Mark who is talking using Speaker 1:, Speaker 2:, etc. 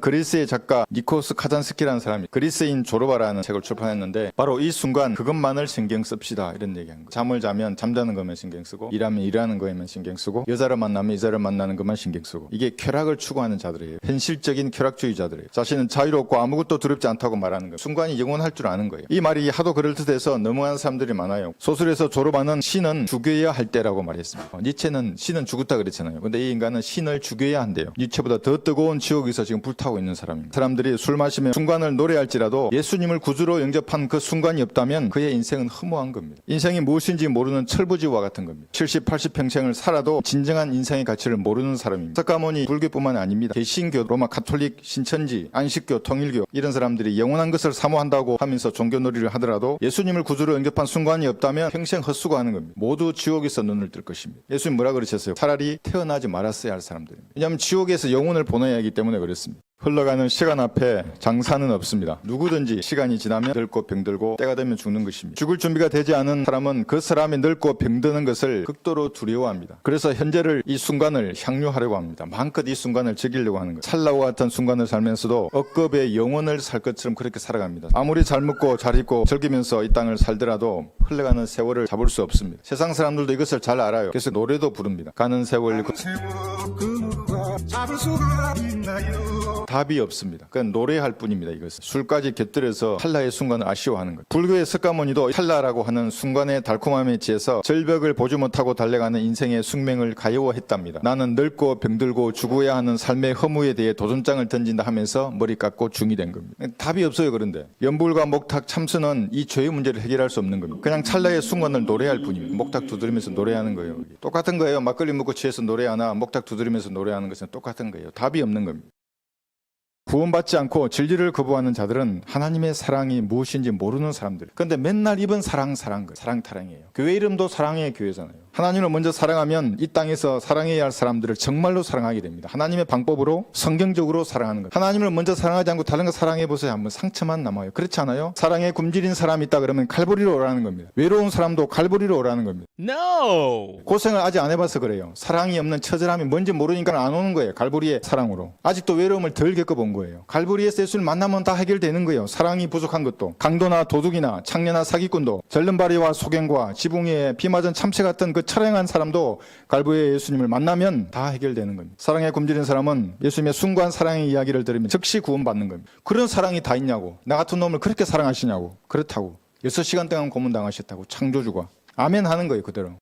Speaker 1: 그리스의 작가 니코스 카잔스키라는 사람이 그리스인 졸업하라는 책을 출판했는데 바로 이 순간 그것만을 신경 씁시다 이런 얘기한 거예요. 잠을 자면 잠자는 것만 신경 쓰고 일하면 일하는 거에만 신경 쓰고 여자를 만나면 여자를 만나는 것만 신경 쓰고 이게 쾌락을 추구하는 자들이에요. 현실적인 쾌락주의자들이에요. 자신은 자유롭고 아무것도 두렵지 않다고 말하는 거예요. 순간이 영원할 줄 아는 거예요. 이 말이 하도 그럴듯해서 넘어가는 사람들이 많아요. 소설에서 졸업하는 신은 죽여야 할 때라고 말했습니다. 니체는 신은 죽었다 그랬잖아요. 근데 이 인간은 신을 죽여야 한대요. 니체보다 더 뜨거운 지옥에서 지금 불타고 있는 사람입니다. 사람들이 술 마시면 순간을 노래할지라도 예수님을 구주로 영접한 그 순간이 없다면 그의 인생은 허무한 겁니다. 인생이 무엇인지 모르는 철부지와 같은 겁니다. 70, 80평생을 살아도 진정한 인생의 가치를 모르는 사람입니다. 석가모니 불교뿐만 아닙니다. 개신교, 로마 가톨릭, 신천지, 안식교, 통일교 이런 사람들이 영원한 것을 사모한다고 하면서 종교놀이를 하더라도 예수님을 구주로 영접한 순간이 없다면 평생 헛수고하는 겁니다. 모두 지옥에서 눈을 뜰 것입니다. 예수님 뭐라 그러셨어요? 차라리 태어나지 말았어야 할 사람들입니다. 왜냐하면 지옥에서 영혼을 보내야 하기 때문에 그렇습니다. 흘러가는 시간 앞에 장사는 없습니다. 누구든지 시간이 지나면 늙고 병들고 때가 되면 죽는 것입니다. 죽을 준비가 되지 않은 사람은 그 사람이 늙고 병드는 것을 극도로 두려워합니다. 그래서 현재를 이 순간을 향유하려고 합니다. 마음껏 이 순간을 즐기려고 하는 거예요. 찰나와 같은 순간을 살면서도 억겁의 영혼을 살 것처럼 그렇게 살아갑니다. 아무리 잘 먹고 잘 입고 즐기면서 이 땅을 살더라도 흘러가는 세월을 잡을 수 없습니다. 세상 사람들도 이것을 잘 알아요. 그래서 노래도 부릅니다. 가는 세월 잡을 수가 있나요? 답이 없습니다. 그건 노래할 뿐입니다. 이것은 술까지 곁들여서 찰나의 순간을 아쉬워하는 것. 불교의 석가모니도 찰나라고 하는 순간의 달콤함에 취해서 절벽을 보지 못하고 달려가는 인생의 숙명을 가여워했답니다. 나는 늙고 병들고 죽어야 하는 삶의 허무에 대해 도전장을 던진다 하면서 머리 깎고 중이 된 겁니다. 답이 없어요. 그런데 연불과 목탁 참선은 이 죄의 문제를 해결할 수 없는 겁니다. 그냥 찰나의 순간을 노래할 뿐입니다. 목탁 두드리면서 노래하는 거예요. 똑같은 거예요. 막걸리 먹고 취해서 노래하나 목탁 두드리면서 노래하는 것은 똑같은 거예요. 답이 없는 겁니다. 구원받지 않고 진리를 거부하는 자들은 하나님의 사랑이 무엇인지 모르는 사람들. 그런데 맨날 입은 사랑 타령이에요. 교회 이름도 사랑의 교회잖아요. 하나님을 먼저 사랑하면 이 땅에서 사랑해야 할 사람들을 정말로 사랑하게 됩니다. 하나님의 방법으로 성경적으로 사랑하는 것. 하나님을 먼저 사랑하지 않고 다른 거 사랑해보세요. 한번 상처만 남아요. 그렇지 않아요? 사랑에 굶주린 사람이 있다 그러면 갈보리로 오라는 겁니다. 외로운 사람도 갈보리로 오라는 겁니다.
Speaker 2: No!
Speaker 1: 고생을 아직 안 해봐서 그래요. 사랑이 없는 처절함이 뭔지 모르니까 안 오는 거예요. 갈보리의 사랑으로. 아직도 외로움을 덜 겪어본 거예요. 갈보리에서 예수를 만나면 다 해결되는 거예요. 사랑이 부족한 것도. 강도나 도둑이나 창녀나 사기꾼도 절름발이와 소경과 지붕 위에 비 맞은 참새 같은 그 철행한 사람도 갈보리의 예수님을 만나면 다 해결되는 겁니다. 사랑에 굶주린 사람은 예수님의 순수한 사랑의 이야기를 들으면 즉시 구원받는 겁니다. 그런 사랑이 다 있냐고. 나 같은 놈을 그렇게 사랑하시냐고. 그렇다고. 6시간 동안 고문당하셨다고. 창조주가. 아멘 하는 거예요. 그대로.